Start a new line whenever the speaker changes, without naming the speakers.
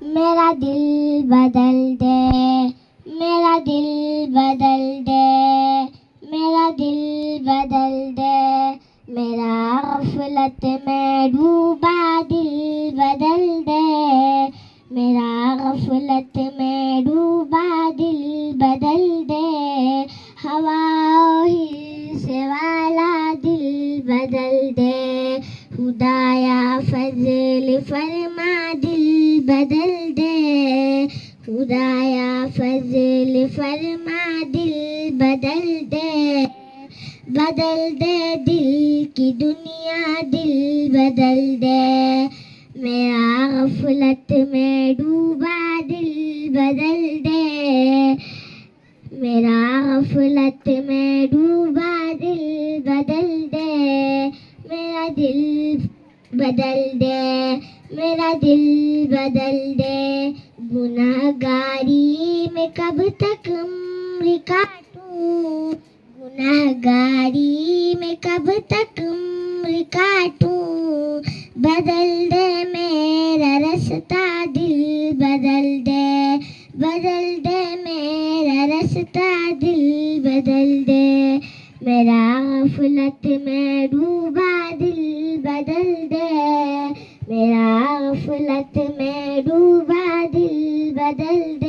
मेरा दिल बदल दे, मेरा दिल बदल दे, मेरा दिल बदल दे, मेरा गफलत में डूबा दिल बदल दे, मेरा गफलत में डूबा दिल बदल दे, हवाओं ही से वाला दिल बदल दे, खुदाया फजल फरमा दिल बदल दे, खुदाया फजल फरमा दिल बदल दे, बदल दे दिल की दुनिया दिल बदल दे, मेरा गफलत में डूबा दिल बदल दे, मेरा गफलत में डूबा दिल बदल दे, मेरा दिल बदल दे, मेरा दिल बदल दे, गुनाहगारी में कब तक उम्र काटूं, गुनाहगारी में कब तक उम्र काटूं, बदल दे मेरा रास्ता दिल बदल दे, बदल दे मेरा रास्ता दिल बदल दे, मेरा गफलत में डूबा दिल बदल दे, मेरा गफलत में डूबा दिल बदल दे।